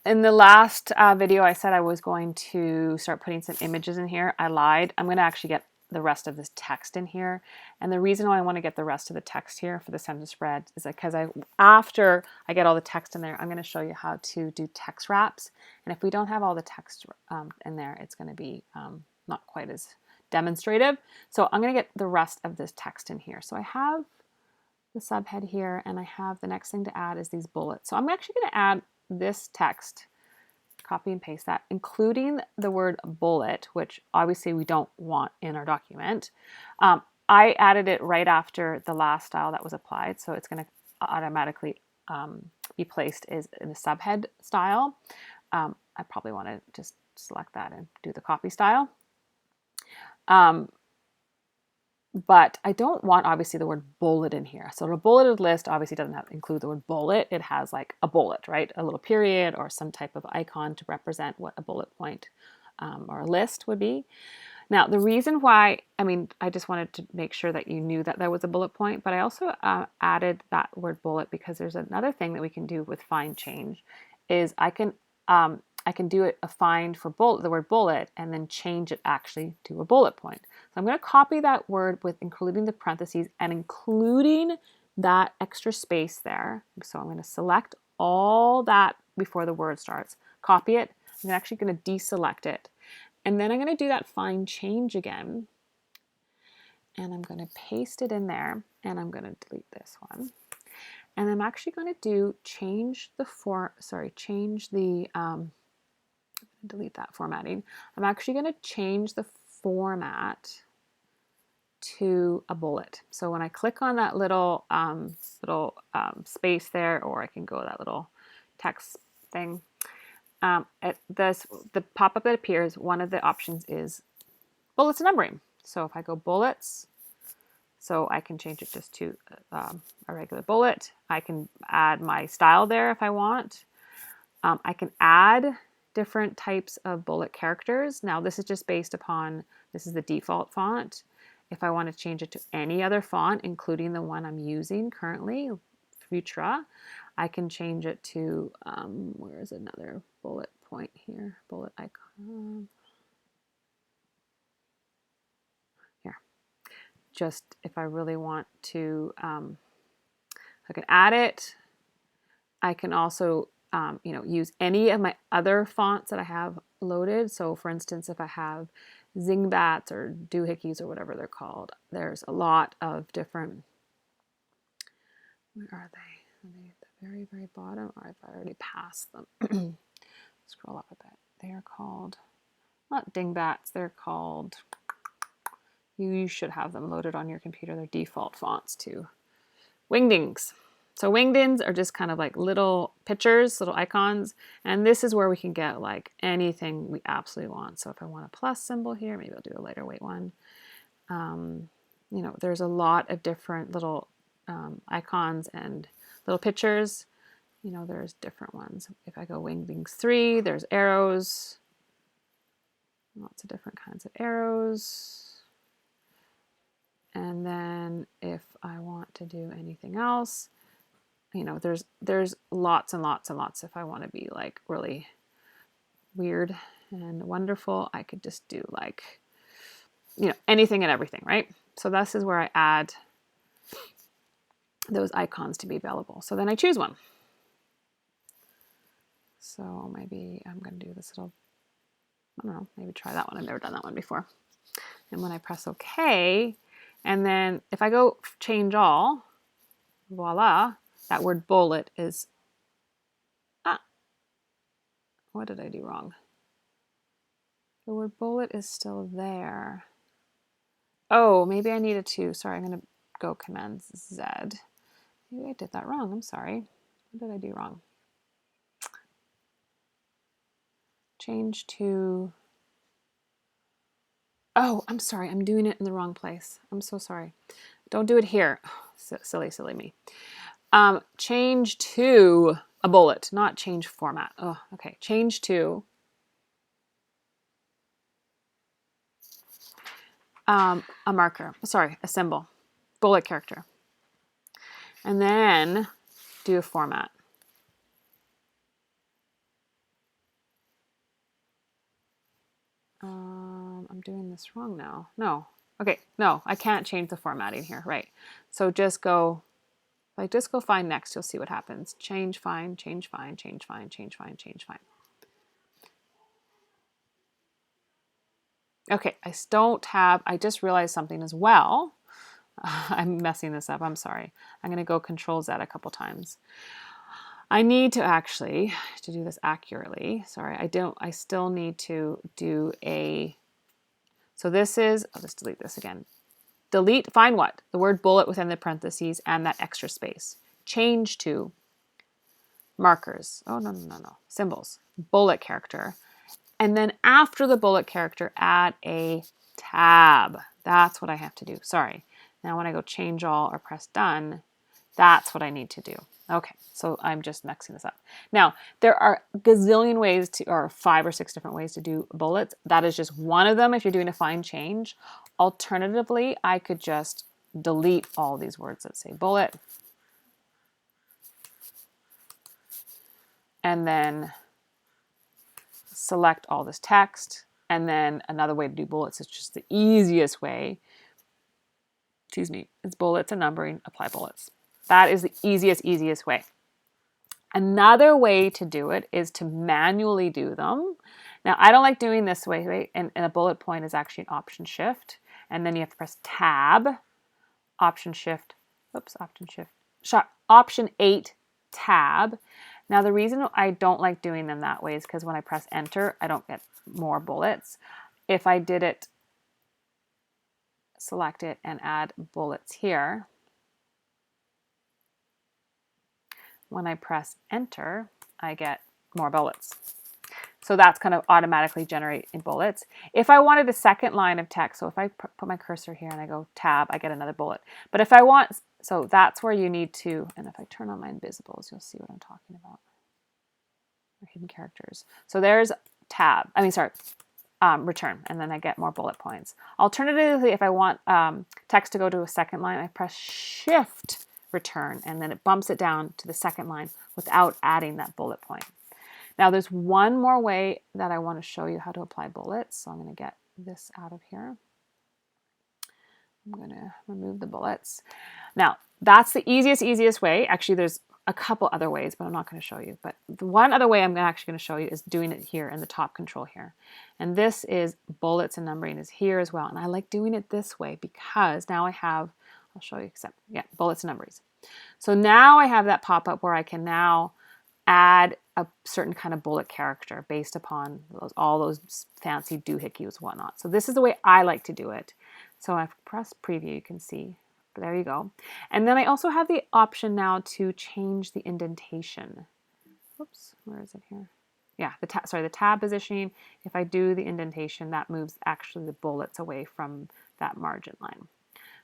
in the last video, I said I was going to start putting some images in here. I lied. I'm going to actually get the rest of this text in here. And the reason why I want to get the rest of the text here for the sentence spread is because after I get all the text in there, I'm going to show you how to do text wraps. And if we don't have all the text in there, it's going to be not quite as demonstrative. So I'm going to get the rest of this text in here. So I have the subhead here, and I have the next thing to add is these bullets. So I'm actually going to add this text, copy and paste that, including the word bullet, which obviously we don't want in our document. I added it right after the last style that was applied, so it's going to automatically be placed as in the subhead style. I probably want to just select that and do the copy style. But I don't want, obviously, the word bullet in here. So the bulleted list obviously doesn't include the word bullet. It has like a bullet, right? A little period or some type of icon to represent what a bullet point or a list would be. Now, the reason why, I just wanted to make sure that you knew that there was a bullet point, but I also added that word bullet because there's another thing that we can do with find change is I can do a find for the word bullet and then change it actually to a bullet point. So I'm going to copy that word with including the parentheses and including that extra space there. So I'm going to select all that before the word starts, copy it. I'm actually going to deselect it. And then I'm going to do that find change again. And I'm going to paste it in there and I'm going to delete this one. And I'm actually going to delete that formatting. I'm actually going to change the format to a bullet. So when I click on that little space there, or I can go that little text thing, the pop-up that appears, one of the options is bullets and numbering. So if I go bullets, so I can change it just to a regular bullet. I can add my style there if I want. I can add different types of bullet characters. Now this is just based upon, this is the default font. If I want to change it to any other font, including the one I'm using currently, Futura, I can change it to, where is another bullet point here? Bullet icon. Here. Just if I really want to, I can add it. I can also use any of my other fonts that I have loaded. So for instance, if I have Zingbats or Doohickeys or whatever they're called, there's a lot of different, where are they? Are they at the very, very bottom, or have I already passed them? Scroll up a bit. They are called, not Dingbats, they're called, you should have them loaded on your computer. They're default fonts too. Wingdings. So Wingdings are just kind of like little pictures, little icons, and this is where we can get like anything we absolutely want. So if I want a plus symbol here, maybe I'll do a lighter weight one. There's a lot of different little icons and little pictures. There's different ones. If I go Wingdings 3, there's arrows, lots of different kinds of arrows. And then if I want to do anything else, there's lots and lots and lots. If I want to be like really weird and wonderful, I could just do like, anything and everything, right? So this is where I add those icons to be available. So then I choose one. So maybe I'm going to do this little, I don't know, maybe try that one. I've never done that one before. And when I press OK, and then if I go change all, voila, that word bullet is, what did I do wrong? The word bullet is still there. Oh, maybe I needed to, sorry, I'm going to go Command Z. Maybe I did that wrong, I'm sorry. What did I do wrong? Change to, oh, I'm sorry, I'm doing it in the wrong place. I'm so sorry. Don't do it here. Oh, silly me. Change to a bullet, not change format. Oh, okay. Change to a marker. Sorry, a symbol, bullet character, and then do a format. I'm doing this wrong now. No. Okay, no, I can't change the formatting here, right? So just go, like just go find next, you'll see what happens. Change, find, change, find, change, find, change, find, change, find. Okay, I just realized something as well. I'm messing this up, I'm sorry. I'm gonna go Control Z a couple times. I need to actually, to do this accurately, sorry, I still need to do so this is, I'll just delete this again. Delete, find what? The word bullet within the parentheses and that extra space. Change to markers. Oh, no. Symbols. Bullet character. And then after the bullet character, add a tab. That's what I have to do. Sorry. Now when I go change all or press done, that's what I need to do. Okay, so I'm just mixing this up. Now, there are a gazillion ways to, or 5 or 6 different ways to do bullets. That is just one of them if you're doing a fine change. Alternatively, I could just delete all these words that say bullet. And then select all this text. And then another way to do bullets is just the easiest way. Excuse me, it's bullets and numbering, apply bullets. That is the easiest way. Another way to do it is to manually do them. Now, I don't like doing this way, right? And a bullet point is actually an Option Shift. And then you have to press Tab, Option Shift, Option 8, Tab. Now, the reason I don't like doing them that way is because when I press Enter, I don't get more bullets. If I did it, select it and add bullets here, when I press Enter, I get more bullets. So that's kind of automatically generating bullets. If I wanted a second line of text, so if I put my cursor here and I go Tab, I get another bullet. But if I want, so that's where you need to, and if I turn on my invisibles, you'll see what I'm talking about. Or hidden characters. So there's Tab, return, and then I get more bullet points. Alternatively, if I want text to go to a second line, I press Shift, return, and then it bumps it down to the second line without adding that bullet point. Now there's one more way that I want to show you how to apply bullets. So I'm going to get this out of here. I'm going to remove the bullets. Now that's the easiest way. Actually, there's a couple other ways, but I'm not going to show you. But the one other way I'm actually going to show you is doing it here in the top control here. And this is bullets and numbering is here as well. And I like doing it this way because now I have, I'll show you, bullets and numbers. So now I have that pop-up where I can now add a certain kind of bullet character based upon all those fancy doohickeys and whatnot. So this is the way I like to do it. So I press preview, you can see. But there you go. And then I also have the option now to change the indentation. Oops, where is it here? Yeah, the tab positioning. If I do the indentation, that moves actually the bullets away from that margin line.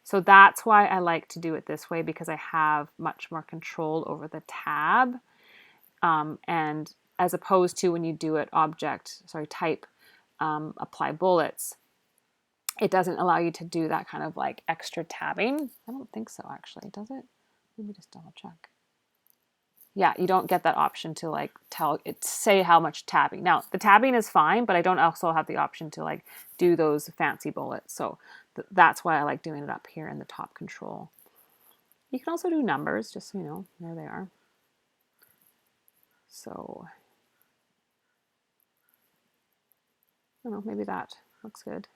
So that's why I like to do it this way, because I have much more control over the tab. And as opposed to when you do it type apply bullets, it doesn't allow you to do that kind of like extra tabbing. I don't think so actually, does it? Let me just double check. Yeah, you don't get that option to like say how much tabbing. Now the tabbing is fine, but I don't also have the option to like do those fancy bullets. So that's why I like doing it up here in the top control. You can also do numbers, just so you know, there they are. So, I don't know, maybe that looks good.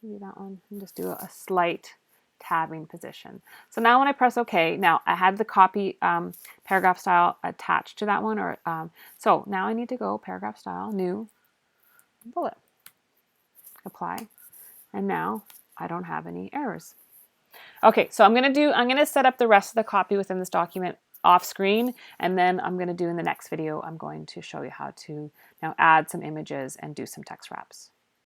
Maybe that one, and just do a slight tabbing position. So now when I press OK, now I had the copy paragraph style attached to that one, so now I need to go paragraph style, new, bullet, apply, and now I don't have any errors. Okay, so I'm gonna set up the rest of the copy within this document off screen, and then I'm going to do in the next video, I'm going to show you how to now add some images and do some text wraps.